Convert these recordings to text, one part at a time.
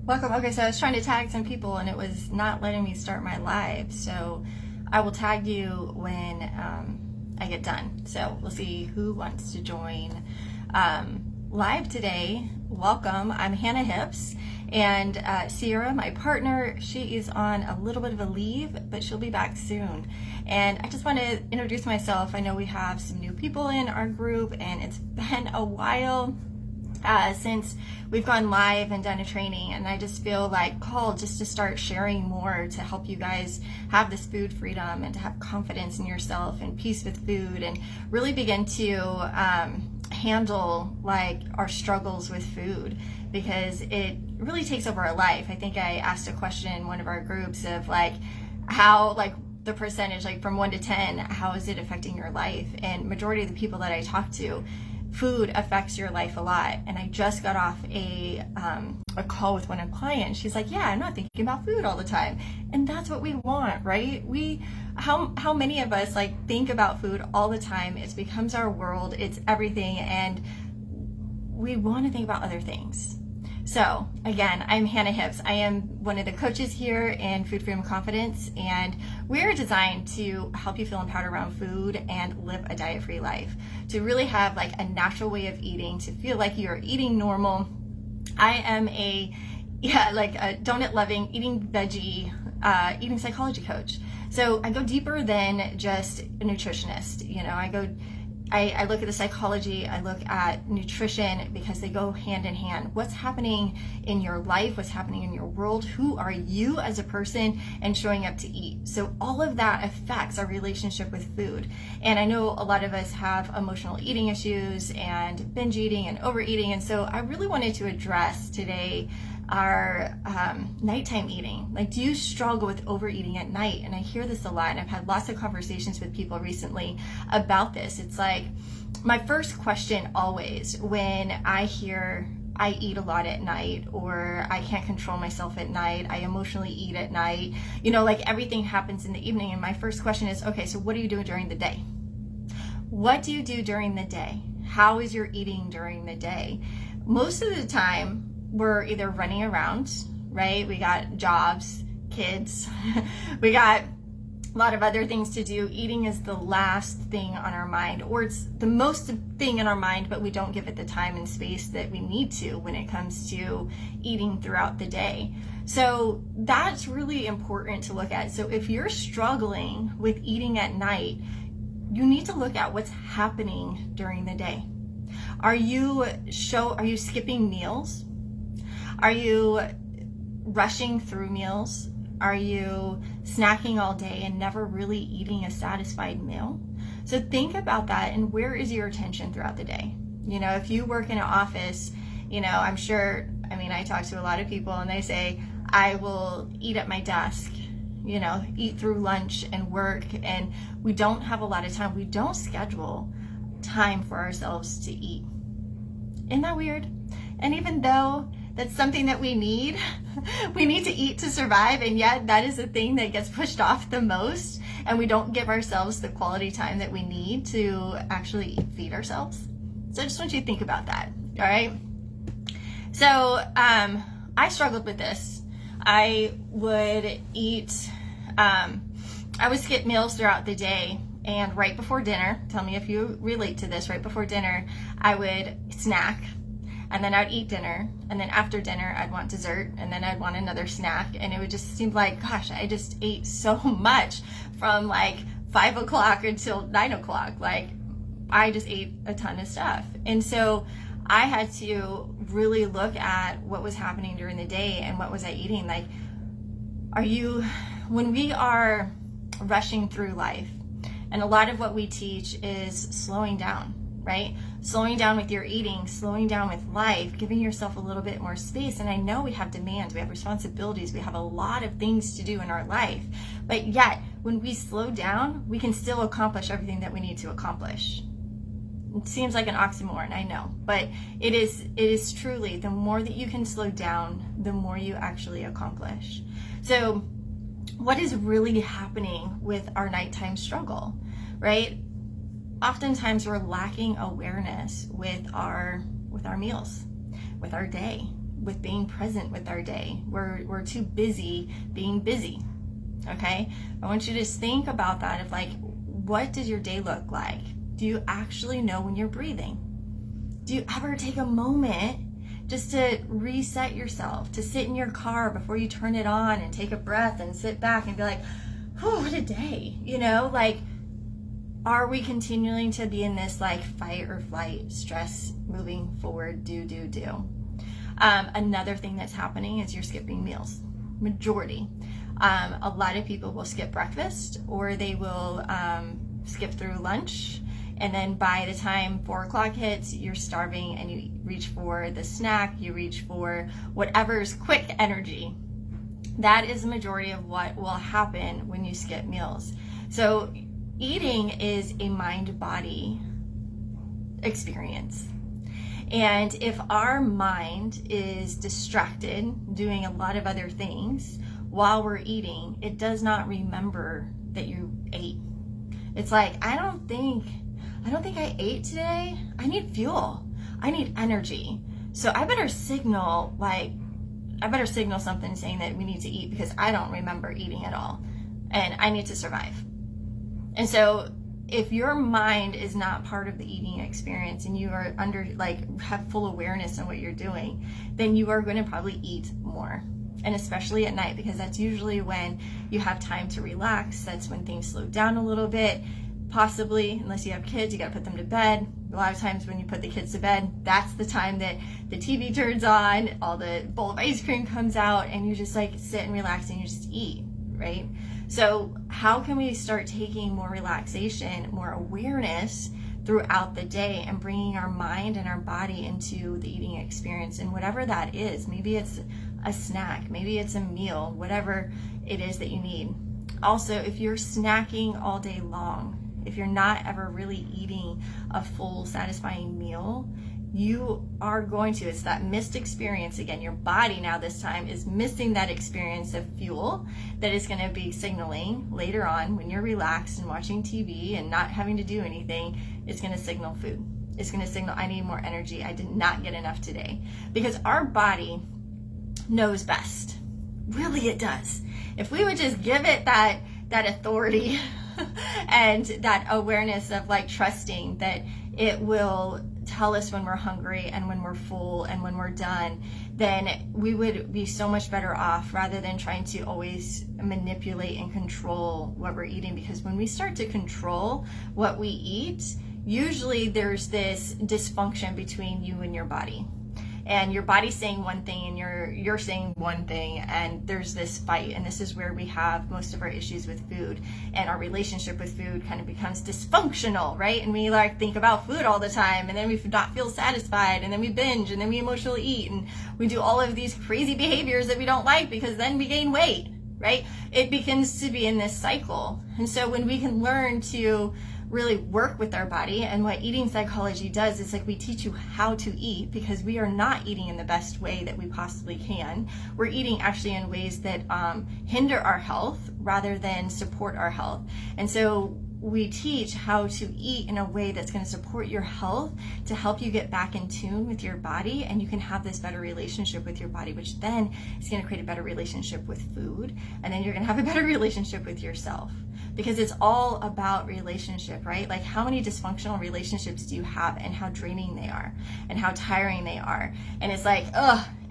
Welcome. Okay, so I was trying to tag some people and it was not letting me start my live. So I will tag you when I get done. So we'll see who wants to join live today. Welcome. I'm Hannah Hips, and Sierra, my partner, she is on a little bit of a leave, but she'll be back soon. And I just want to introduce myself. I know we have some new people in our group, and it's been a while since we've gone live and done a training, and I just feel like called just to start sharing more to help you guys have this food freedom and to have confidence in yourself and peace with food, and really begin to handle like our struggles with food, because it really takes over our life. I think I asked a question in one of our groups of like how, like, the percentage, like from 1 to 10, how is it affecting your life? And majority of the people that I talk to, food affects your life a lot. And I just got off a call with one of the clients. She's like, yeah, I'm not thinking about food all the time. And that's what we want, right? How many of us like think about food all the time? It becomes our world, it's everything, and we want to think about other things. So again, I'm Hannah Hips. I am one of the coaches here in Food Freedom Confidence, and we're designed to help you feel empowered around food and live a diet-free life, to really have like a natural way of eating, to feel like you're eating normal. I am a donut-loving, eating veggie, eating psychology coach. So I go deeper than just a nutritionist. You know, I look at the psychology, I look at nutrition, because they go hand in hand. What's happening in your life? What's happening in your world? Who are you as a person and showing up to eat? So all of that affects our relationship with food. And I know a lot of us have emotional eating issues and binge eating and overeating. And so I really wanted to address today our nighttime eating. Like, do you struggle with overeating at night? And I hear this a lot, and I've had lots of conversations with people recently about this. It's like my first question always when I hear I eat a lot at night, or I can't control myself at night, I emotionally eat at night, you know, like everything happens in the evening. And my first question is, okay, so what do you do during the day? What do you do during the day? How is your eating during the day? Most of the time, we're either running around, right? We got jobs, kids, we got a lot of other things to do. Eating is the last thing on our mind, or it's the most thing in our mind, but we don't give it the time and space that we need to when it comes to eating throughout the day. So that's really important to look at. So if you're struggling with eating at night, you need to look at what's happening during the day. Are you skipping meals? Are you rushing through meals? Are you snacking all day and never really eating a satisfied meal? So think about that, and where is your attention throughout the day? You know, if you work in an office, you know, I talk to a lot of people and they say, I will eat at my desk, you know, eat through lunch and work, and we don't have a lot of time. We don't schedule time for ourselves to eat. Isn't that weird? And even though that's something that we need to eat to survive, and yet that is the thing that gets pushed off the most, and we don't give ourselves the quality time that we need to actually feed ourselves. So I just want you to think about that, all right? So I struggled with this. I would skip meals throughout the day, and right before dinner, tell me if you relate to this, right before dinner, I would snack, and then I'd eat dinner, and then after dinner I'd want dessert, and then I'd want another snack, and it would just seem like, gosh, I just ate so much from like 5 o'clock until 9 o'clock. Like, I just ate a ton of stuff. And so I had to really look at what was happening during the day and what was I eating. Like, when we are rushing through life, and a lot of what we teach is slowing down, right? Slowing down with your eating, slowing down with life, giving yourself a little bit more space. And I know we have demands, we have responsibilities, we have a lot of things to do in our life, but yet when we slow down, we can still accomplish everything that we need to accomplish. It seems like an oxymoron, I know, but it is truly, the more that you can slow down, the more you actually accomplish. So what is really happening with our nighttime struggle, right? Oftentimes we're lacking awareness with our meals, with our day. with being present with our day. We're too busy being busy. Okay? I want you to just think about that of like, what does your day look like? Do you actually know when you're breathing? Do you ever take a moment just to reset yourself, to sit in your car before you turn it on and take a breath and sit back and be like, oh, what a day, you know? Like, are we continuing to be in this like fight or flight stress moving forward, do? Another thing that's happening is you're skipping meals, majority. A lot of people will skip breakfast, or they will skip through lunch. And then by the time 4 o'clock hits, you're starving and you reach for the snack, you reach for whatever's quick energy. That is the majority of what will happen when you skip meals. So eating is a mind-body experience. And if our mind is distracted doing a lot of other things while we're eating, it does not remember that you ate. It's like, I don't think I ate today. I need fuel. I need energy. So I better signal something saying that we need to eat because I don't remember eating at all and I need to survive. And so if your mind is not part of the eating experience and you are have full awareness on what you're doing, then you are going to probably eat more. And especially at night, because that's usually when you have time to relax. That's when things slow down a little bit. Possibly, unless you have kids, you got to put them to bed. A lot of times when you put the kids to bed, that's the time that the TV turns on, all the bowl of ice cream comes out, and you just like sit and relax and you just eat, right? So how can we start taking more relaxation, more awareness throughout the day and bringing our mind and our body into the eating experience? And whatever that is, maybe it's a snack, maybe it's a meal, whatever it is that you need. Also, if you're snacking all day long, if you're not ever really eating a full, satisfying meal, you are going to, it's that missed experience again. Your body now this time is missing that experience of fuel that is going to be signaling later on when you're relaxed and watching TV and not having to do anything. It's going to signal food. It's going to signal, I need more energy. I did not get enough today. Because our body knows best. Really, it does. If we would just give it that authority and that awareness of like trusting that it will tell us when we're hungry and when we're full and when we're done, then we would be so much better off rather than trying to always manipulate and control what we're eating. Because when we start to control what we eat, usually there's this dysfunction between you and your body. And your body's saying one thing and you're saying one thing, and there's this fight. And this is where we have most of our issues with food, and our relationship with food kind of becomes dysfunctional, right? And we like think about food all the time, and then we not feel satisfied, and then we binge, and then we emotionally eat, and we do all of these crazy behaviors that we don't like because then we gain weight, right? It begins to be in this cycle. And so when we can learn to really work with our body, and what eating psychology does is like we teach you how to eat, because we are not eating in the best way that we possibly can. We're eating actually in ways that hinder our health rather than support our health. And so we teach how to eat in a way that's going to support your health, to help you get back in tune with your body, and you can have this better relationship with your body, which then is going to create a better relationship with food, and then you're going to have a better relationship with yourself. Because it's all about relationship, right? Like, how many dysfunctional relationships do you have, and how draining they are, and how tiring they are? And it's like,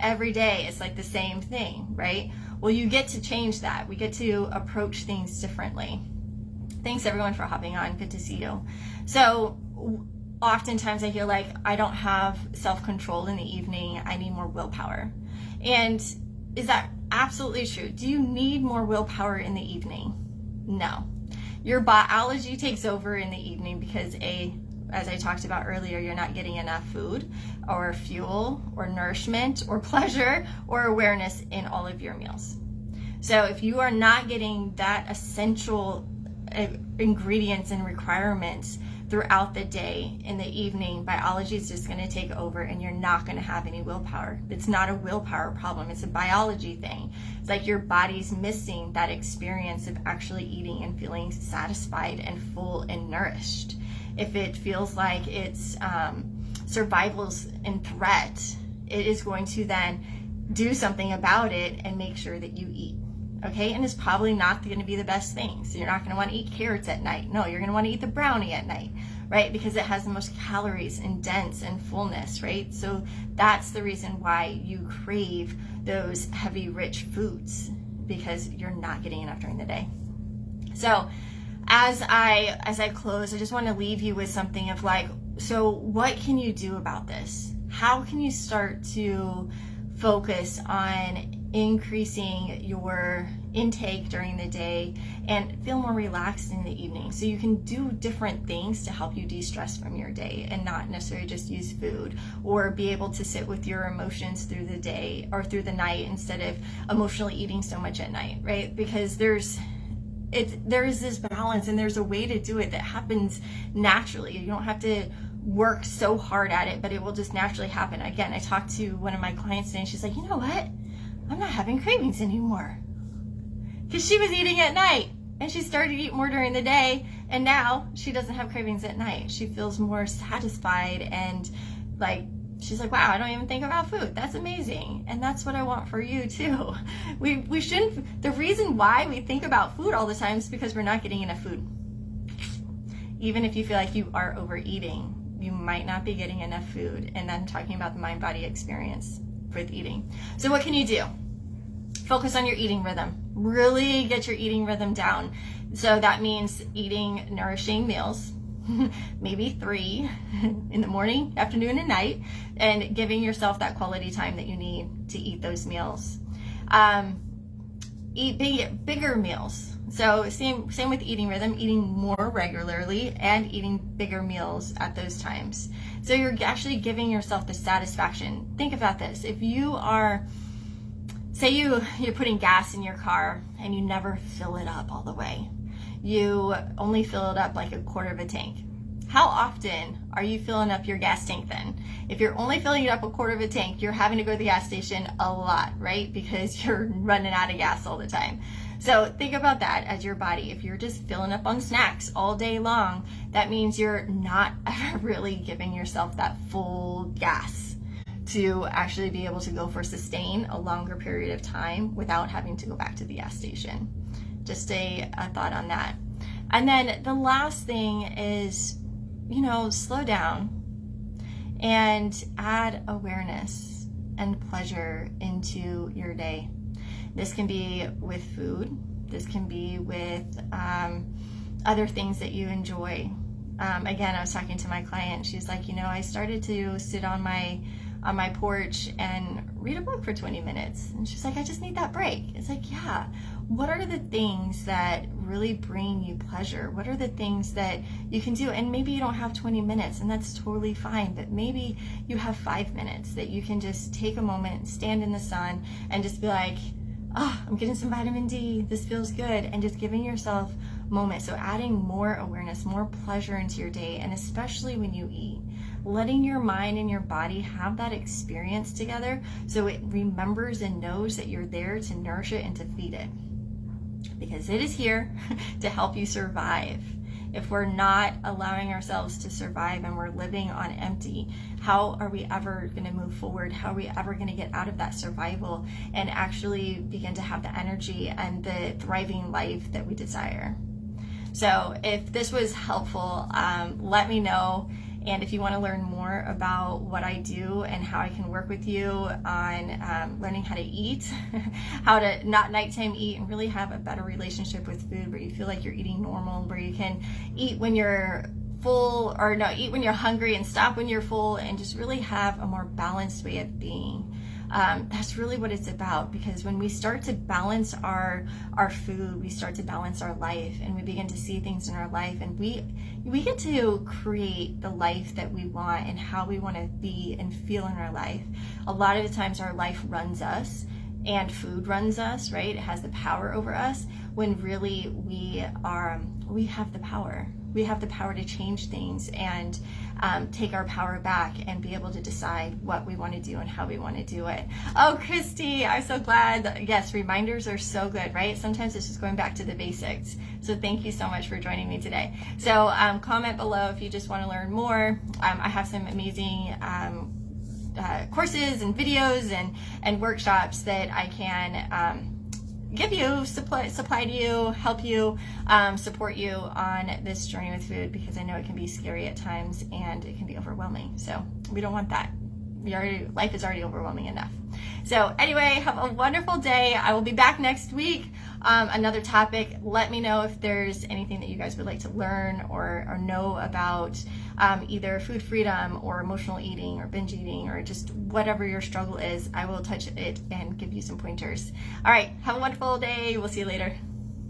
every day it's like the same thing, right? Well, you get to change that. We get to approach things differently. Thanks everyone for hopping on. Good to see you. So oftentimes I feel like I don't have self-control in the evening. I need more willpower. And is that absolutely true? Do you need more willpower in the evening? No. Your biology takes over in the evening because as I talked about earlier, you're not getting enough food or fuel or nourishment or pleasure or awareness in all of your meals. So if you are not getting that essential ingredients and requirements throughout the day, in the evening, biology is just going to take over and you're not going to have any willpower. It's not a willpower problem. It's a biology thing. It's like your body's missing that experience of actually eating and feeling satisfied and full and nourished. If it feels like it's survival's in threat, it is going to then do something about it and make sure that you eat. Okay, and it's probably not going to be the best thing. So you're not going to want to eat carrots at night. No, you're going to want to eat the brownie at night, right? Because it has the most calories and dense and fullness, right? So that's the reason why you crave those heavy, rich foods, because you're not getting enough during the day. So as I close, I just want to leave you with something of like, so what can you do about this? How can you start to focus on increasing your intake during the day and feel more relaxed in the evening, so you can do different things to help you de-stress from your day and not necessarily just use food, or be able to sit with your emotions through the day or through the night instead of emotionally eating so much at night, right? Because there is this balance, and there's a way to do it that happens naturally. You don't have to work so hard at it, but it will just naturally happen. Again, I talked to one of my clients today, and she's like, you know what? I'm not having cravings anymore. Because she was eating at night, and she started to eat more during the day, and now she doesn't have cravings at night. She feels more satisfied, and like, she's like, wow, I don't even think about food. That's amazing. And that's what I want for you too. We shouldn't, the reason why we think about food all the time is because we're not getting enough food. Even if you feel like you are overeating, you might not be getting enough food. And then talking about the mind-body experience with eating. So what can you do? Focus on your eating rhythm. Really get your eating rhythm down. So that means eating nourishing meals, maybe 3 in the morning, afternoon, and night, and giving yourself that quality time that you need to eat those meals. Eat bigger meals. So same with eating rhythm, eating more regularly and eating bigger meals at those times. So you're actually giving yourself the satisfaction. Think about this. If you are, say you're putting gas in your car and you never fill it up all the way. You only fill it up like a quarter of a tank. How often are you filling up your gas tank then? If you're only filling it up a quarter of a tank, you're having to go to the gas station a lot, right? Because you're running out of gas all the time. So think about that as your body. If you're just filling up on snacks all day long, that means you're not ever really giving yourself that full gas to actually be able to go for sustain a longer period of time without having to go back to the gas station. Just a thought on that. And then the last thing is, slow down and add awareness and pleasure into your day. This can be with food. This can be with other things that you enjoy. Again, I was talking to my client. She's like, I started to sit on my porch and read a book for 20 minutes. And she's like, I just need that break. It's like, yeah. What are the things that really bring you pleasure? What are the things that you can do? And maybe you don't have 20 minutes, and that's totally fine, but maybe you have 5 minutes that you can just take a moment, stand in the sun, and just be like, I'm getting some vitamin D. This feels good. And just giving yourself moments. So adding more awareness, more pleasure into your day, and especially when you eat. Letting your mind and your body have that experience together so it remembers and knows that you're there to nourish it and to feed it. Because it is here to help you survive. If we're not allowing ourselves to survive and we're living on empty, how are we ever going to move forward? How are we ever going to get out of that survival and actually begin to have the energy and the thriving life that we desire? So if this was helpful, let me know. And if you want to learn more about what I do and how I can work with you on learning how to eat, how to not nighttime eat and really have a better relationship with food where you feel like you're eating normal, where you can eat when you're full, or no, eat when you're hungry and stop when you're full, and just really have a more balanced way of being. That's really what it's about, because when we start to balance our food, we start to balance our life, and we begin to see things in our life, and we get to create the life that we want and how we want to be and feel in our life. A lot of the times our life runs us and food runs us, right? It has the power over us, when really we have the power. We have the power to change things and take our power back and be able to decide what we want to do and how we want to do it. Oh, Christy, I'm so glad. Yes, reminders are so good, right? Sometimes it's just going back to the basics. So thank you so much for joining me today. So comment below if you just want to learn more. I have some amazing courses and videos and workshops that I can give you, supply to you, help you, support you on this journey with food, because I know it can be scary at times and it can be overwhelming. So we don't want that. Life is already overwhelming enough. So anyway, have a wonderful day. I will be back next week. Another topic. Let me know if there's anything that you guys would like to learn or know about either food freedom or emotional eating or binge eating or just whatever your struggle is. I will touch it and give you some pointers. All right. Have a wonderful day. We'll see you later.